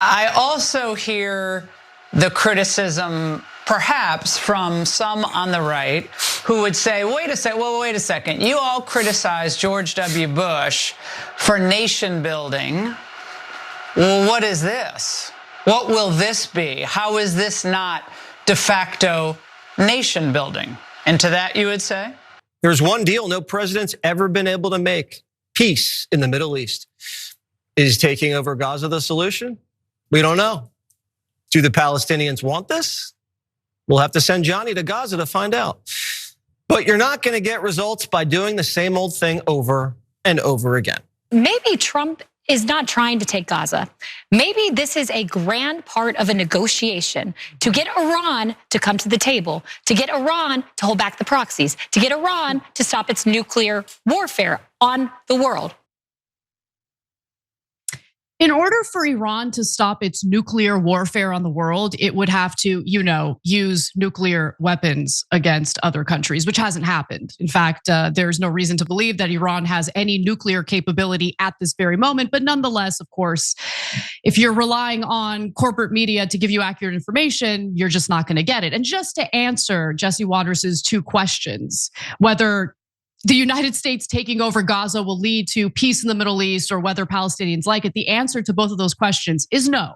I also hear the criticism, perhaps from some on the right, who would say, wait a second. You all criticize George W. Bush for nation building. Well, what is this? What will this be? How is this not de facto nation building? And to that you would say? There's one deal no president's ever been able to make: peace in the Middle East. Is taking over Gaza the solution? We don't know. Do the Palestinians want this? We'll have to send Johnny to Gaza to find out. But you're not going to get results by doing the same old thing over and over again. Maybe Trump is not trying to take Gaza. Maybe this is a grand part of a negotiation to get Iran to come to the table, to get Iran to hold back the proxies, to get Iran to stop its nuclear warfare on the world. In order for Iran to stop its nuclear warfare on the world, it would have to, use nuclear weapons against other countries, which hasn't happened. In fact, there's no reason to believe that Iran has any nuclear capability at this very moment. But nonetheless, of course, if you're relying on corporate media to give you accurate information, you're just not going to get it. And just to answer Jesse Waters's two questions, whether the United States taking over Gaza will lead to peace in the Middle East or whether Palestinians like it, the answer to both of those questions is no.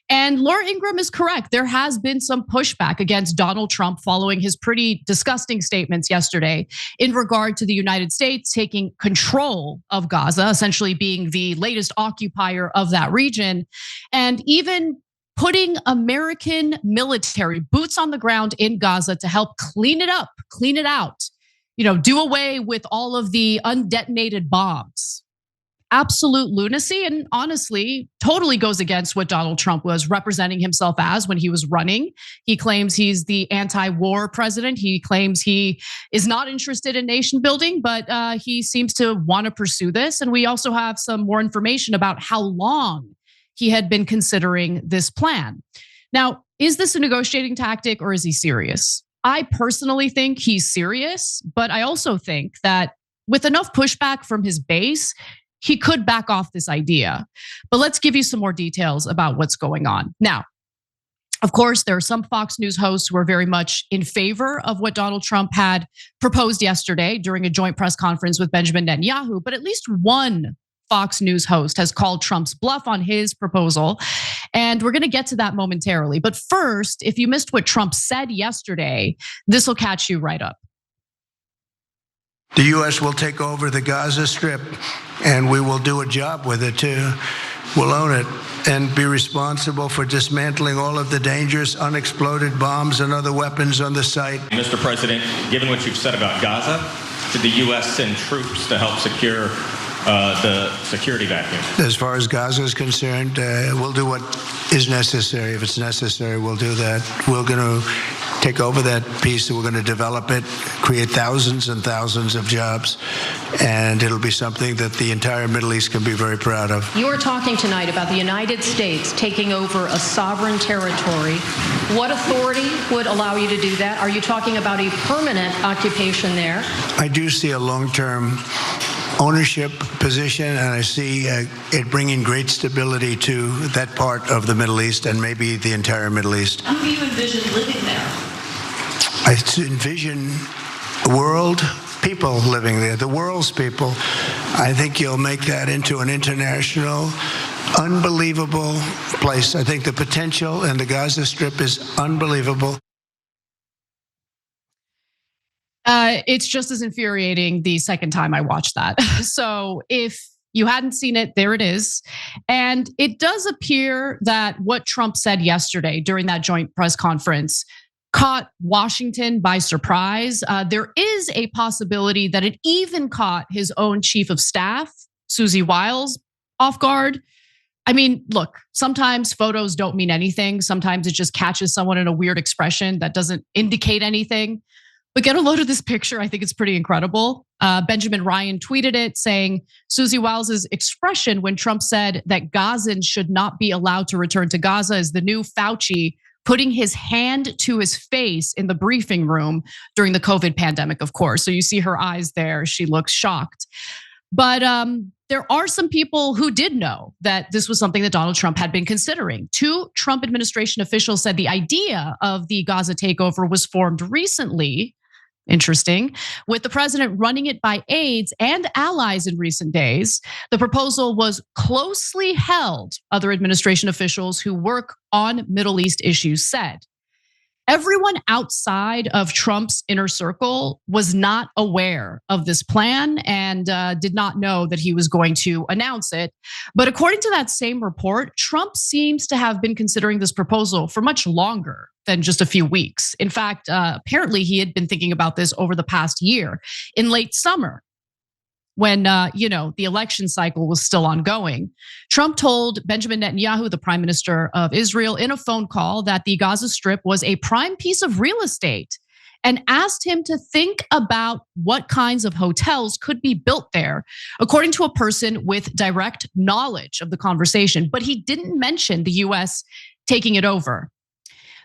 And Laura Ingraham is correct. There has been some pushback against Donald Trump following his pretty disgusting statements yesterday in regard to the United States taking control of Gaza, essentially being the latest occupier of that region, and even putting American military boots on the ground in Gaza to help clean it up, clean it out. Do away with all of the undetonated bombs. Absolute lunacy, and honestly, totally goes against what Donald Trump was representing himself as when he was running. He claims he's the anti-war president. He claims he is not interested in nation building, but he seems to want to pursue this. And we also have some more information about how long he had been considering this plan. Now, is this a negotiating tactic or is he serious? I personally think he's serious, but I also think that with enough pushback from his base, he could back off this idea. But let's give you some more details about what's going on. Now, of course, there are some Fox News hosts who are very much in favor of what Donald Trump had proposed yesterday during a joint press conference with Benjamin Netanyahu, but at least one Fox News host has called Trump's bluff on his proposal. And we're going to get to that momentarily. But first, if you missed what Trump said yesterday, this will catch you right up. The U.S. will take over the Gaza Strip, and we will do a job with it too. We'll own it and be responsible for dismantling all of the dangerous unexploded bombs and other weapons on the site. Mr. President, given what you've said about Gaza, did the U.S. send troops to help secure the security vacuum? As far as Gaza is concerned, we'll do what is necessary. If it's necessary, we'll do that. We're going to take over that piece, and we're going to develop it, create thousands and thousands of jobs, and it'll be something that the entire Middle East can be very proud of. You are talking tonight about the United States taking over a sovereign territory. What authority would allow you to do that? Are you talking about a permanent occupation there? I do see a long-term ownership position, and I see it bringing great stability to that part of the Middle East and maybe the entire Middle East. Who do you envision living there? I envision world people living there, the world's people. I think you'll make that into an international, unbelievable place. I think the potential in the Gaza Strip is unbelievable. It's just as infuriating the second time I watched that. So if you hadn't seen it, there it is. And it does appear that what Trump said yesterday during that joint press conference caught Washington by surprise. There is a possibility that it even caught his own chief of staff, Susie Wiles, off guard. I mean, look, sometimes photos don't mean anything. Sometimes it just catches someone in a weird expression that doesn't indicate anything. But get a load of this picture. I think it's pretty incredible. Benjamin Ryan tweeted it saying Susie Wiles' expression when Trump said that Gazans should not be allowed to return to Gaza is the new Fauci putting his hand to his face in the briefing room during the COVID pandemic, of course. So you see her eyes there. She looks shocked. But there are some people who did know that this was something that Donald Trump had been considering. Two Trump administration officials said the idea of the Gaza takeover was formed recently. Interesting. With the president running it by aides and allies in recent days, the proposal was closely held, other administration officials who work on Middle East issues said. Everyone outside of Trump's inner circle was not aware of this plan and did not know that he was going to announce it. But according to that same report, Trump seems to have been considering this proposal for much longer than just a few weeks. In fact, apparently he had been thinking about this over the past year. In late summer, when the election cycle was still ongoing, Trump told Benjamin Netanyahu, the prime minister of Israel, in a phone call that the Gaza Strip was a prime piece of real estate and asked him to think about what kinds of hotels could be built there, according to a person with direct knowledge of the conversation. But he didn't mention the US taking it over.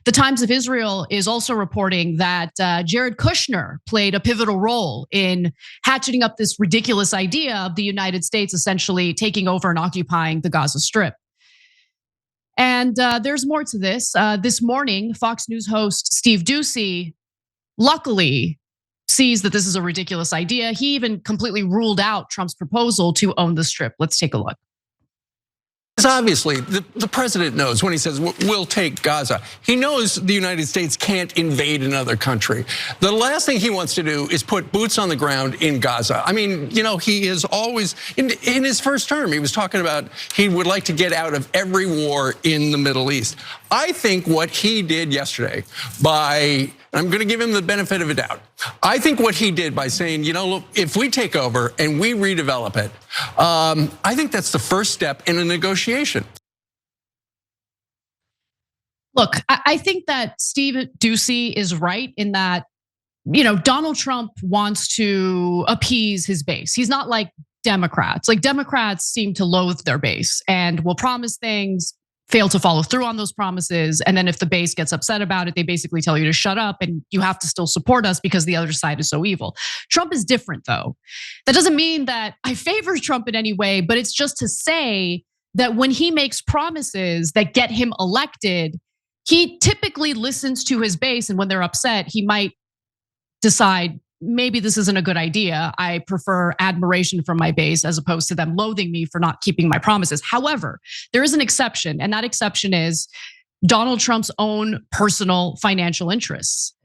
The Times of Israel is also reporting that Jared Kushner played a pivotal role in hatcheting up this ridiculous idea of the United States essentially taking over and occupying the Gaza Strip. And there's more to this. This morning, Fox News host Steve Doocy, luckily, sees that this is a ridiculous idea. He even completely ruled out Trump's proposal to own the Strip. Let's take a look. Obviously, the president knows when he says we'll take Gaza. He knows the United States can't invade another country. The last thing he wants to do is put boots on the ground in Gaza. I mean, he is always, in his first term, he was talking about he would like to get out of every war in the Middle East. I think what he did yesterday I'm going to give him the benefit of a doubt. I think what he did by saying, look, if we take over and we redevelop it, I think that's the first step in a negotiation. Look, I think that Steve Doocy is right in that, Donald Trump wants to appease his base. He's not like Democrats. Like Democrats seem to loathe their base and will promise things, fail to follow through on those promises. And then if the base gets upset about it, they basically tell you to shut up and you have to still support us because the other side is so evil. Trump is different though. That doesn't mean that I favor Trump in any way, but it's just to say that when he makes promises that get him elected, he typically listens to his base. And when they're upset, he might decide, maybe this isn't a good idea. I prefer admiration from my base as opposed to them loathing me for not keeping my promises. However, there is an exception, and that exception is Donald Trump's own personal financial interests.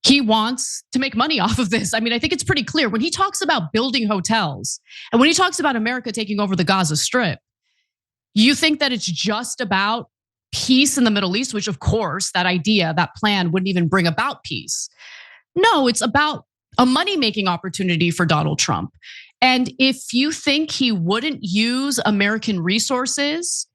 He wants to make money off of this. I mean, I think it's pretty clear when he talks about building hotels and when he talks about America taking over the Gaza Strip, you think that it's just about peace in the Middle East, which of course, that idea, that plan wouldn't even bring about peace. No, it's about a money-making opportunity for Donald Trump. And if you think he wouldn't use American resources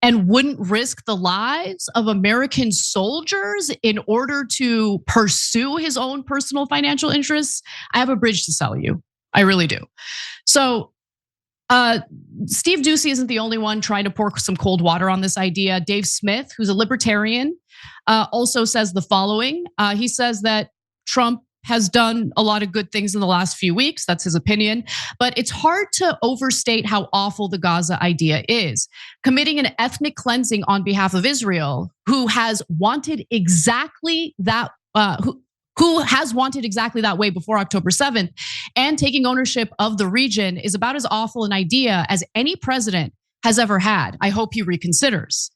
and wouldn't risk the lives of American soldiers in order to pursue his own personal financial interests, I have a bridge to sell you. I really do. So Steve Doocy isn't the only one trying to pour some cold water on this idea. Dave Smith, who's a libertarian, also says the following. He says that Trump has done a lot of good things in the last few weeks. That's his opinion. But it's hard to overstate how awful the Gaza idea is. Committing an ethnic cleansing on behalf of Israel, who has wanted exactly that, who has wanted exactly that way before October 7th, and taking ownership of the region is about as awful an idea as any president has ever had. I hope he reconsiders.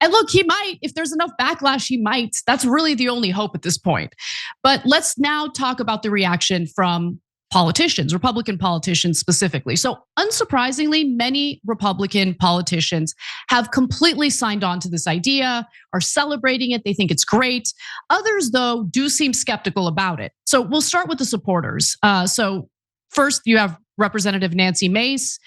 And look, he might, if there's enough backlash, he might. That's really the only hope at this point. But let's now talk about the reaction from politicians, Republican politicians specifically. So unsurprisingly, many Republican politicians have completely signed on to this idea, are celebrating it. They think it's great. Others, though, do seem skeptical about it. So we'll start with the supporters. So first, you have Representative Nancy Mace,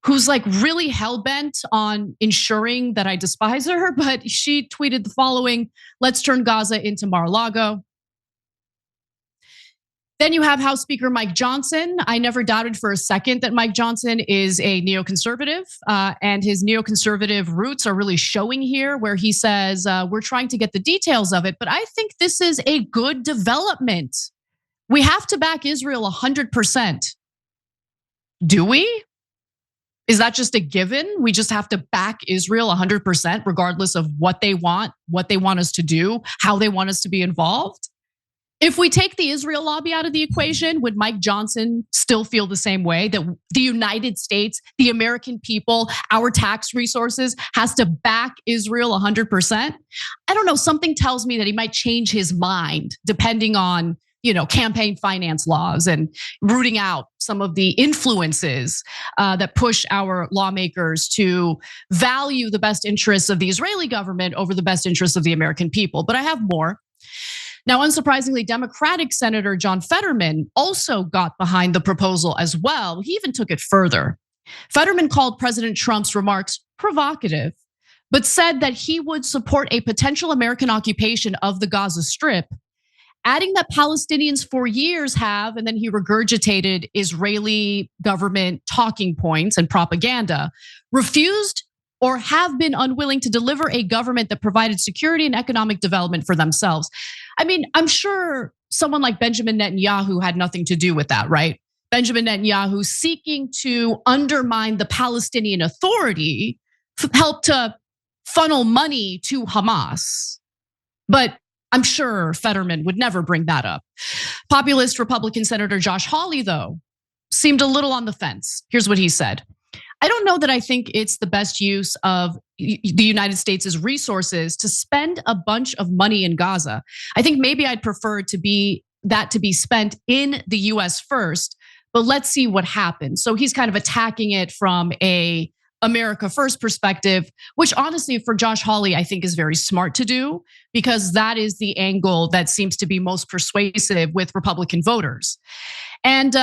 who's like really hell-bent on ensuring that I despise her, but she tweeted the following: "Let's turn Gaza into Mar-a-Lago." Then you have House Speaker Mike Johnson. I never doubted for a second that Mike Johnson is a neoconservative, and his neoconservative roots are really showing here, where he says, we're trying to get the details of it, but I think this is a good development. We have to back Israel 100%. Do we? Is that just a given? We just have to back Israel 100%, regardless of what they want us to do, how they want us to be involved? If we take the Israel lobby out of the equation, would Mike Johnson still feel the same way that the United States, the American people, our tax resources has to back Israel 100%? I don't know. Something tells me that he might change his mind depending on, campaign finance laws and rooting out some of the influences that push our lawmakers to value the best interests of the Israeli government over the best interests of the American people. But I have more. Now, unsurprisingly, Democratic Senator John Fetterman also got behind the proposal as well. He even took it further. Fetterman called President Trump's remarks provocative, but said that he would support a potential American occupation of the Gaza Strip, adding that Palestinians for years have, and then he regurgitated Israeli government talking points and propaganda, refused or have been unwilling to deliver a government that provided security and economic development for themselves. I mean, I'm sure someone like Benjamin Netanyahu had nothing to do with that, right? Benjamin Netanyahu seeking to undermine the Palestinian Authority helped to funnel money to Hamas. But I'm sure Fetterman would never bring that up. Populist Republican Senator Josh Hawley, though, seemed a little on the fence. Here's what he said. I don't know that I think it's the best use of the United States' resources to spend a bunch of money in Gaza. I think maybe I'd prefer to be spent in the US first, but let's see what happens. So he's kind of attacking it from a America First perspective, which honestly for Josh Hawley, I think is very smart to do because that is the angle that seems to be most persuasive with Republican voters. And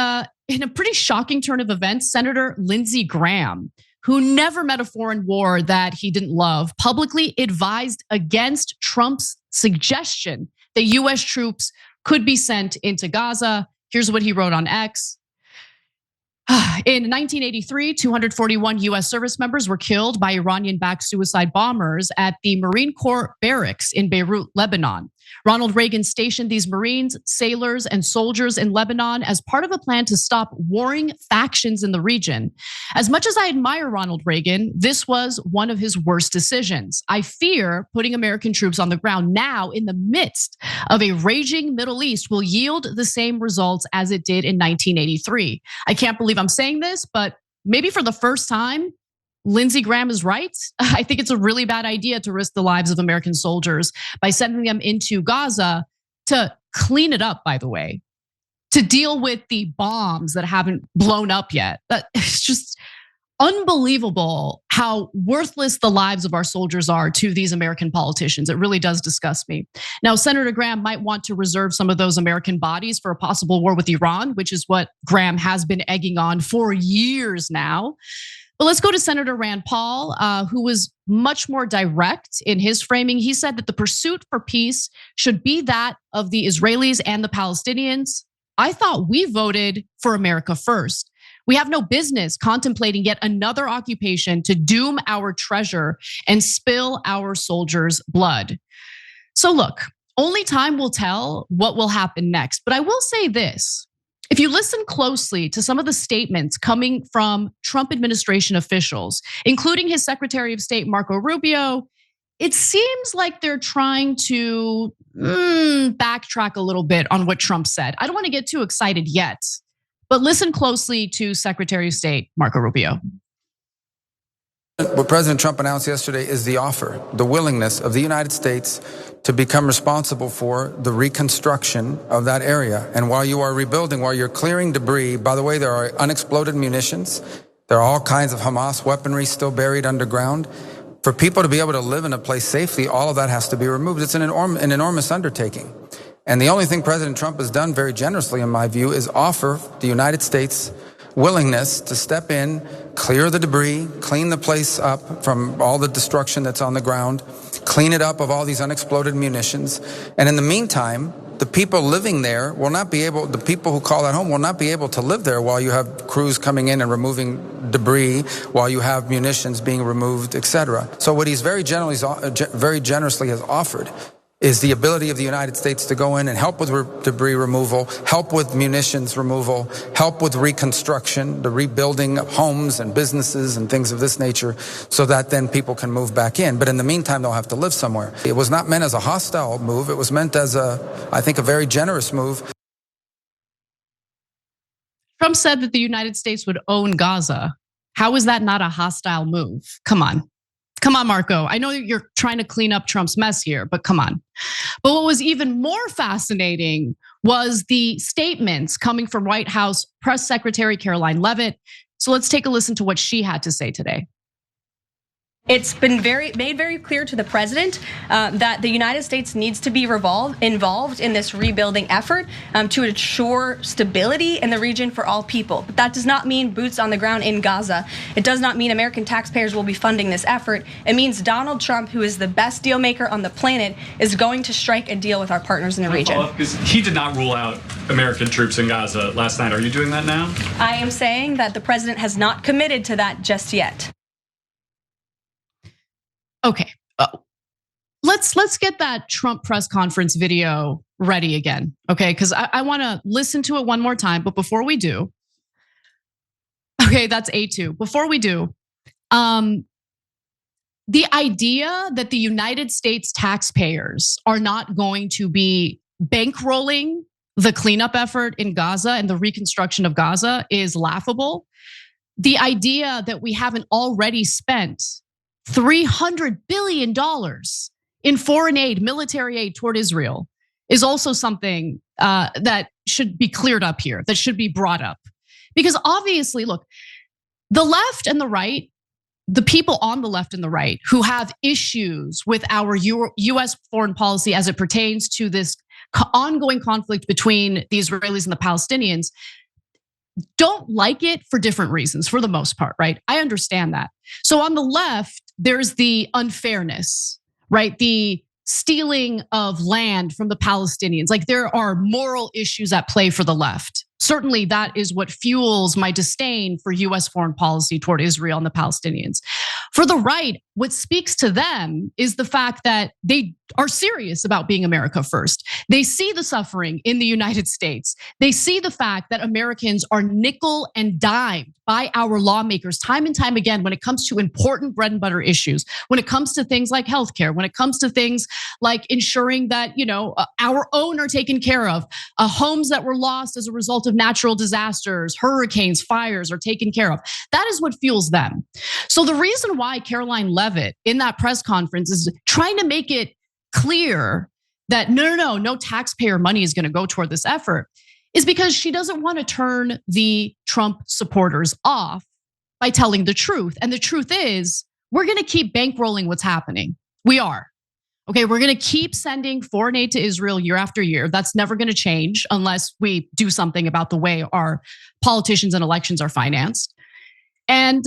in a pretty shocking turn of events, Senator Lindsey Graham, who never met a foreign war that he didn't love, publicly advised against Trump's suggestion that US troops could be sent into Gaza. Here's what he wrote on X. In 1983, 241 US service members were killed by Iranian-backed suicide bombers at the Marine Corps barracks in Beirut, Lebanon. Ronald Reagan stationed these Marines, sailors, and soldiers in Lebanon as part of a plan to stop warring factions in the region. As much as I admire Ronald Reagan, this was one of his worst decisions. I fear putting American troops on the ground now in the midst of a raging Middle East will yield the same results as it did in 1983. I can't believe I'm saying this, but maybe for the first time, Lindsey Graham is right. I think it's a really bad idea to risk the lives of American soldiers by sending them into Gaza to clean it up, by the way, to deal with the bombs that haven't blown up yet. It's just unbelievable how worthless the lives of our soldiers are to these American politicians. It really does disgust me. Now, Senator Graham might want to reserve some of those American bodies for a possible war with Iran, which is what Graham has been egging on for years now. But let's go to Senator Rand Paul, who was much more direct in his framing. He said that the pursuit for peace should be that of the Israelis and the Palestinians. I thought we voted for America first. We have no business contemplating yet another occupation to doom our treasure and spill our soldiers' blood. So look, only time will tell what will happen next. But I will say this. If you listen closely to some of the statements coming from Trump administration officials, including his Secretary of State, Marco Rubio, it seems like they're trying to backtrack a little bit on what Trump said. I don't want to get too excited yet, but listen closely to Secretary of State, Marco Rubio. What President Trump announced yesterday is the offer, the willingness of the United States to become responsible for the reconstruction of that area. And while you are rebuilding, while you're clearing debris, by the way, there are unexploded munitions. There are all kinds of Hamas weaponry still buried underground. For people to be able to live in a place safely, all of that has to be removed. It's an enormous undertaking. And the only thing President Trump has done very generously, in my view, is offer the United States willingness to step in, clear the debris, clean the place up from all the destruction that's on the ground, clean it up of all these unexploded munitions. And in the meantime, the people living there will not be able, the people who call that home will not be able to live there while you have crews coming in and removing debris, while you have munitions being removed, etc. So what he's very generously has offered is the ability of the United States to go in and help with debris removal, help with munitions removal, help with reconstruction, the rebuilding of homes and businesses and things of this nature, so that then people can move back in. But in the meantime, they'll have to live somewhere. It was not meant as a hostile move. It was meant as I think, a very generous move. Trump said that the United States would own Gaza. How is that not a hostile move? Come on. Come on, Marco. I know you're trying to clean up Trump's mess here, but come on. But what was even more fascinating was the statements coming from White House Press Secretary Caroline Leavitt. So let's take a listen to what she had to say today. It's been made very clear to the president that the United States needs to be involved in this rebuilding effort to ensure stability in the region for all people. But that does not mean boots on the ground in Gaza. It does not mean American taxpayers will be funding this effort. It means Donald Trump, who is the best deal maker on the planet, is going to strike a deal with our partners in the region. Because he did not rule out American troops in Gaza last night. Are you doing that now? I am saying that the president has not committed to that just yet. Okay, let's get that Trump press conference video ready again, okay? Because I want to listen to it one more time, but before we do, okay, that's A2. Before we do, the idea that the United States taxpayers are not going to be bankrolling the cleanup effort in Gaza and the reconstruction of Gaza is laughable. The idea that we haven't already spent $300 billion in foreign aid, military aid toward Israel is also something that should be cleared up here, that should be brought up. Because obviously, look, the left and the right, the people on the left and the right who have issues with our US foreign policy as it pertains to this ongoing conflict between the Israelis and the Palestinians, don't like it for different reasons, for the most part, right? I understand that. So on the left, there's the unfairness, right? The stealing of land from the Palestinians. Like there are moral issues at play for the left. Certainly that is what fuels my disdain for US foreign policy toward Israel and the Palestinians. For the right, what speaks to them is the fact that they are serious about being America first. They see the suffering in the United States. They see the fact that Americans are nickel and dimed by our lawmakers time and time again when it comes to important bread and butter issues, when it comes to things like healthcare, when it comes to things like ensuring that, our own are taken care of, homes that were lost as a result of natural disasters, hurricanes, fires are taken care of. That is what fuels them. So the reason why Caroline Leavitt in that press conference is trying to make it clear that no taxpayer money is going to go toward this effort is because she doesn't want to turn the Trump supporters off by telling the truth. And the truth is, we're going to keep bankrolling what's happening. We are. Okay, we're going to keep sending foreign aid to Israel year after year. That's never going to change unless we do something about the way our politicians and elections are financed. And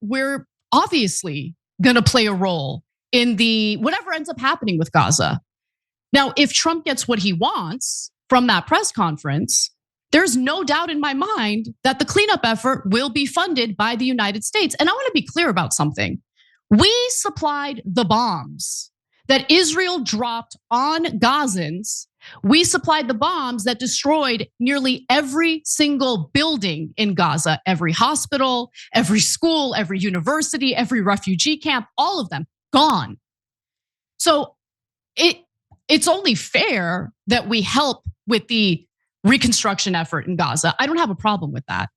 we're obviously going to play a role in the whatever ends up happening with Gaza. Now, if Trump gets what he wants from that press conference, there's no doubt in my mind that the cleanup effort will be funded by the United States. And I want to be clear about something. We supplied the bombs that Israel dropped on Gazans. We supplied the bombs that destroyed nearly every single building in Gaza, every hospital, every school, every university, every refugee camp, all of them gone. So it's only fair that we help with the reconstruction effort in Gaza. I don't have a problem with that.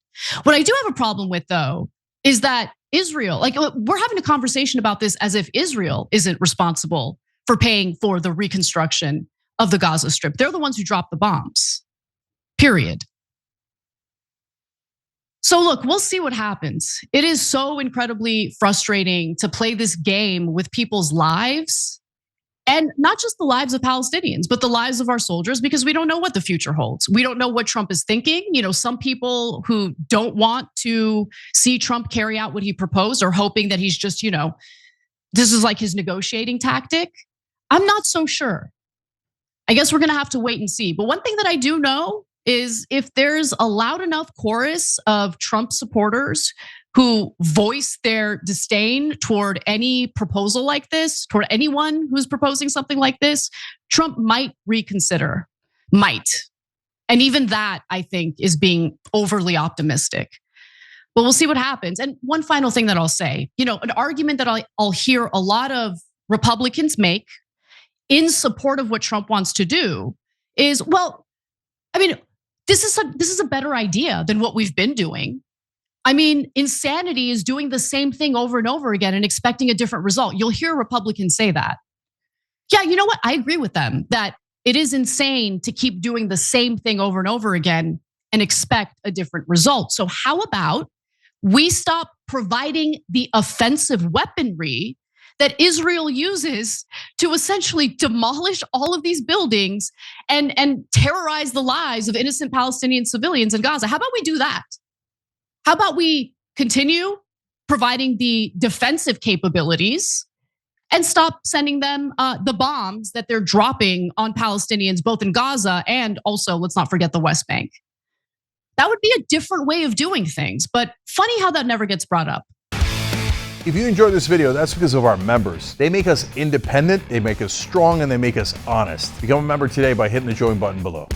What I do have a problem with, though, is that Israel, we're having a conversation about this as if Israel isn't responsible for paying for the reconstruction of the Gaza Strip. They're the ones who dropped the bombs, period. So look, we'll see what happens. It is so incredibly frustrating to play this game with people's lives, and not just the lives of Palestinians, but the lives of our soldiers, because we don't know what the future holds. We don't know what Trump is thinking. Some people who don't want to see Trump carry out what he proposed are hoping that he's just, this is like his negotiating tactic. I'm not so sure. I guess we're going to have to wait and see. But one thing that I do know is if there's a loud enough chorus of Trump supporters who voice their disdain toward any proposal like this, toward anyone who's proposing something like this, Trump might reconsider. Might. And even that, I think, is being overly optimistic. But we'll see what happens. And one final thing that I'll say, an argument that I'll hear a lot of Republicans make in support of what Trump wants to do is, well, I mean, this is a better idea than what we've been doing. I mean, insanity is doing the same thing over and over again and expecting a different result. You'll hear Republicans say that. Yeah, you know what? I agree with them that it is insane to keep doing the same thing over and over again and expect a different result. So how about we stop providing the offensive weaponry that Israel uses to essentially demolish all of these buildings and terrorize the lives of innocent Palestinian civilians in Gaza? How about we do that? How about we continue providing the defensive capabilities and stop sending them the bombs that they're dropping on Palestinians, both in Gaza and also, let's not forget, the West Bank? That would be a different way of doing things, but funny how that never gets brought up. If you enjoyed this video, that's because of our members. They make us independent, they make us strong, and they make us honest. Become a member today by hitting the join button below.